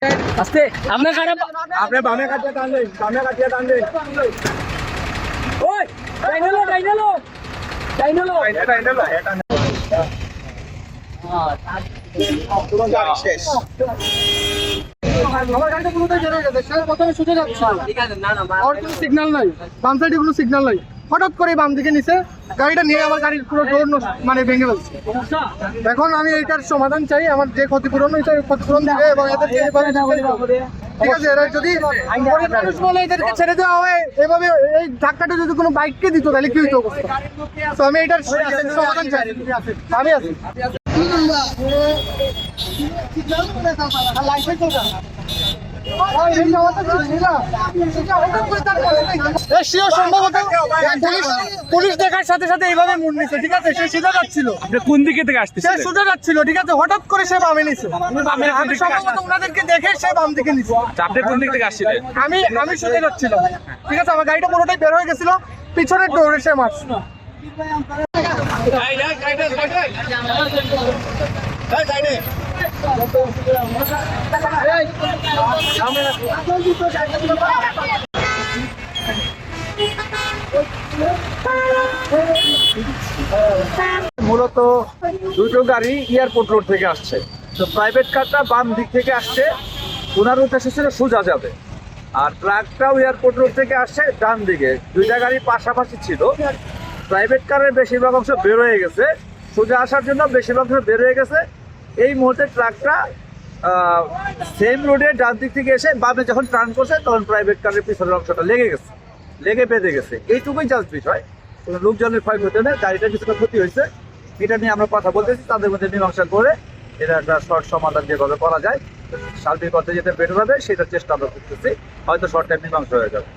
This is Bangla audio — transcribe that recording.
আস্তে আপনার খারাপ আপনি বামে কাটিয়ে টানলেন, বামে কাটিয়ে টানলেন। ওই ডাইনালো ডাইনালো ডাইনালো টাইনালো, এটা টানলেন। পুরো গাড়ি শেষ। আমার গাড়িটা পুরোটাই বের হয়ে গেছে। সে প্রথমে ছুটে যাচ্ছে, ঠিক আছে না না আর কোনো সিগন্যাল নাই, বাম সাইডে কোনো সিগন্যাল নাই। হঠাৎ করে বাম দিকে নিচে গাড়িটা নিয়ে আমার গাড়ির পুরো ডোর মানে ভেঙে ফেলছে। এখন আমি এইটার সমাধান চাই, আমার যে ক্ষতিপূরণ হয়েছে ক্ষতিপূরণ দিবে এবং এদেরকে এভাবে ঠিক আছে, এরা যদি গরিব মানুষ বলে এদেরকে ছেড়ে দেওয়া হয়, এভাবে এই ধাক্কাটা যদি কোনো বাইককে দিত তাহলে কি হইতো অবস্থা? তো আমি এটার সমাধান চাই। আমি আছি পুলিশ দেখার সাথে সাথে এইভাবে মুড নিচ্ছে, ঠিক আছে? সে সোজা যাচ্ছিল, আপনি কোন দিকে থেকে সে আসতেছেন? সোজা যাচ্ছিল, ঠিক আছে? হঠাৎ করে সে বামে নিচ্ছে। আমি সম্ভবত ওনাদেরকে দেখে সে বাম দিকে নিচ্ছে। আপনি কোন দিক থেকে আসছিলেন? আমি সোজা যাচ্ছিলাম, ঠিক আছে? আমার গাড়িটা পুরোটাই বের হয়ে গেছিল, পিছনের ডোরে সে মারছিল। মূলত দুটো গাড়ি এয়ারপোর্ট রোড থেকে আসছে, তো প্রাইভেট কারটা বাম দিক থেকে আসছে, ওনার উদ্দেশ্য ছিল সোজা যাবে, আর ট্রাকটাও এয়ারপোর্ট রোড থেকে আসছে ডান দিকে। দুইটা গাড়ি পাশাপাশি ছিল। প্রাইভেট কারের বেশিরভাগ অংশ বের হয়ে গেছে, সোজা আসার জন্য বেশিরভাগ অংশ বের হয়ে গেছে। এই মুহূর্তে ট্রাকটা সেম রোডে ডান দিক থেকে এসে বামে যখন টার্ন করছে তখন প্রাইভেট কারের পিছনের অংশটা লেগে বেঁধে গেছে। এইটুকুই জাস্ট বিষয়, কোনো লোকজনের ক্ষয়ক্ষতি নেই, গাড়িটার কিছুটা ক্ষতি হয়েছে। এটা নিয়ে আমরা কথা বলতেছি, তাদের মধ্যে মীমাংসা করে এটা একটা শর্ট সমাধান যেভাবে করা যায় সার্বিক করতে যেতে বের হবে সেটার চেষ্টা আমরা করতেছি। হয়তো শর্ট টাইম মীমাংসা হয়ে যাবে।